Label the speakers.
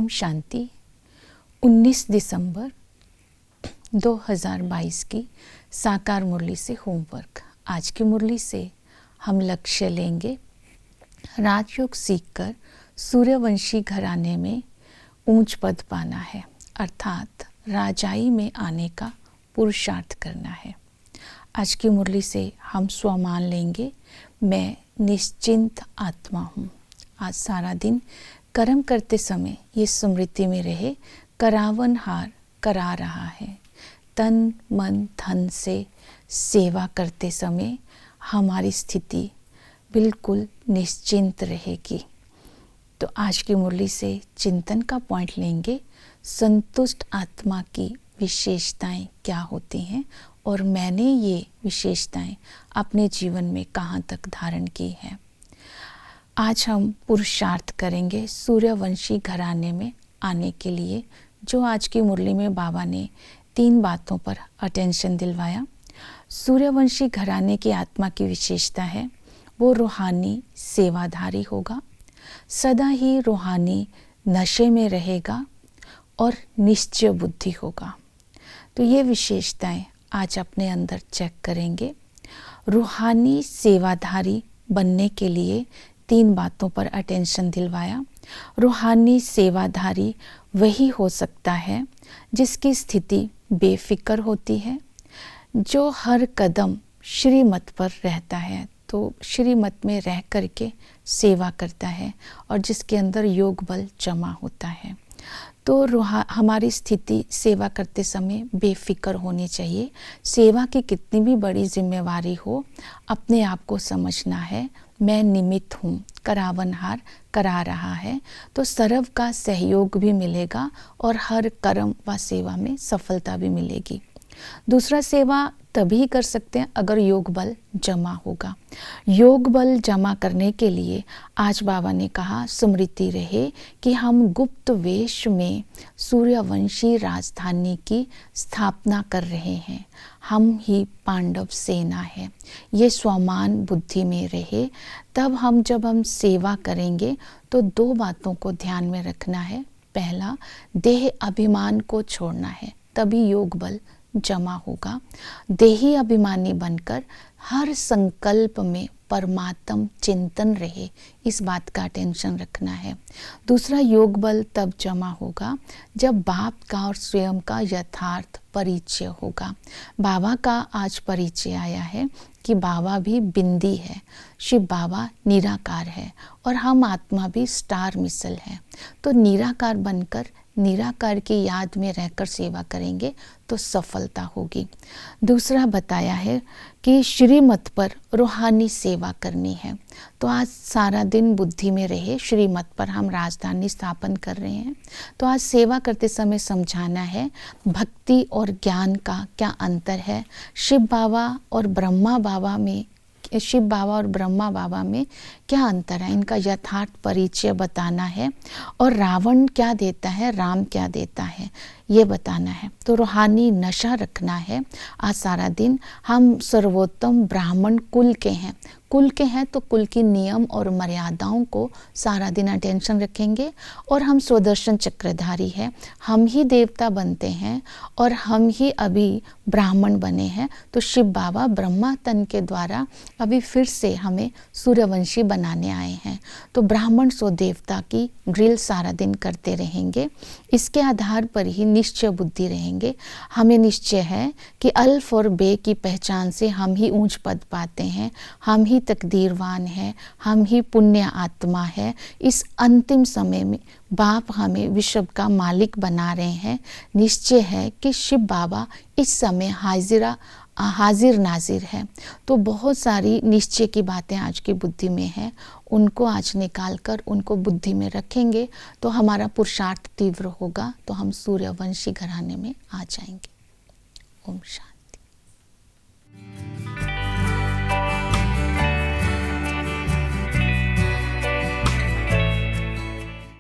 Speaker 1: ओम शांति। 19 दिसंबर 2022 की साकार मुरली से होमवर्क। आज की मुरली से हम लक्ष्य लेंगे राजयोग सीखकर सूर्यवंशी घराने में ऊंच पद पाना है, अर्थात राजाई में आने का पुरुषार्थ करना है। आज की मुरली से हम स्वमान लेंगे, मैं निश्चिंत आत्मा हूँ। आज सारा दिन कर्म करते समय ये स्मृति में रहे, करावन हार करा रहा है। तन मन धन से सेवा करते समय हमारी स्थिति बिल्कुल निश्चिंत रहेगी। तो आज की मुरली से चिंतन का पॉइंट लेंगे, संतुष्ट आत्मा की विशेषताएं क्या होती हैं और मैंने ये विशेषताएं अपने जीवन में कहाँ तक धारण की है। आज हम पुरुषार्थ करेंगे सूर्यवंशी घराने में आने के लिए, जो आज की मुरली में बाबा ने 3 बातों पर अटेंशन दिलवाया। सूर्यवंशी घराने की आत्मा की विशेषता है वो रूहानी सेवाधारी होगा, सदा ही रूहानी नशे में रहेगा और निश्चय बुद्धि होगा। तो ये विशेषताएं आज अपने अंदर चेक करेंगे। रूहानी सेवाधारी बनने के लिए 3 बातों पर अटेंशन दिलवाया। रूहानी सेवाधारी वही हो सकता है जिसकी स्थिति बेफिक्र होती है, जो हर कदम श्रीमत पर रहता है, तो श्रीमत में रह करके सेवा करता है और जिसके अंदर योग बल जमा होता है। तो हमारी स्थिति सेवा करते समय बेफिक्र होनी चाहिए। सेवा की कितनी भी बड़ी जिम्मेवारी हो, अपने आप को समझना है, मैं निमित्त हूँ, करावनहार करा रहा है, तो सर्व का सहयोग भी मिलेगा और हर कर्म व सेवा में सफलता भी मिलेगी। दूसरा, सेवा तभी कर सकते हैं अगर योग बल जमा होगा। योग बल जमा करने के लिए आज बाबा ने कहा स्मृति रहे कि हम गुप्त वेश में सूर्यवंशी राजधानी की स्थापना कर रहे हैं, हम ही पांडव सेना है। ये स्वमान बुद्धि में रहे। तब जब हम सेवा करेंगे तो 2 बातों को ध्यान में रखना है। पहला, देह अभिमान को छोड़ना है, तभी योग बल जमा होगा। देही अभिमानी बनकर हर संकल्प में परमात्म चिंतन रहे, इस बात का टेंशन रखना है। दूसरा, योग बल तब जमा होगा जब बाप का और स्वयं का यथार्थ परिचय होगा। बाबा का आज परिचय आया है कि बाबा भी बिंदी है, शिव बाबा निराकार है और हम आत्मा भी स्टार मिसल है। तो निराकार बनकर निराकार की याद में रहकर सेवा करेंगे तो सफलता होगी। दूसरा बताया है कि श्रीमत पर रूहानी सेवा करनी है। तो आज सारा दिन बुद्धि में रहे, श्रीमत पर हम राजधानी स्थापन कर रहे हैं। तो आज सेवा करते समय समझाना है भक्ति और ज्ञान का क्या अंतर है। शिव बाबा और ब्रह्मा बाबा में क्या अंतर है, इनका यथार्थ परिचय बताना है। और रावण क्या देता है, राम क्या देता है, ये बताना है। तो रूहानी नशा रखना है। आज सारा दिन हम सर्वोत्तम ब्राह्मण कुल के हैं तो कुल की नियम और मर्यादाओं को सारा दिन अटेंशन रखेंगे। और हम स्वदर्शन चक्रधारी हैं, हम ही देवता बनते हैं और हम ही अभी ब्राह्मण बने हैं। तो शिव बाबा ब्रह्मा तन के द्वारा अभी फिर से हमें सूर्यवंशी बनाने आए हैं। तो ब्राह्मण सो देवता की ड्रिल सारा दिन करते रहेंगे। इसके आधार पर ही निश्चय बुद्धि रहेंगे। हमें निश्चय है कि अल्फ और बे की पहचान से हम ही ऊंच पद पाते हैं, हम ही तकदीरवान है, हम ही पुण्य आत्मा है। इस अंतिम समय में बाप हमें विश्व का मालिक बना रहे हैं। निश्चय है कि शिव बाबा इस समय हाजिर नाजिर है। तो बहुत सारी निश्चय की बातें आज की बुद्धि में हैं, उनको आज निकाल कर उनको बुद्धि में रखेंगे तो हमारा पुरुषार्थ तीव्र होगा, तो हम सूर्यवंशी घराने में आ जाएंगे। ओम शांति।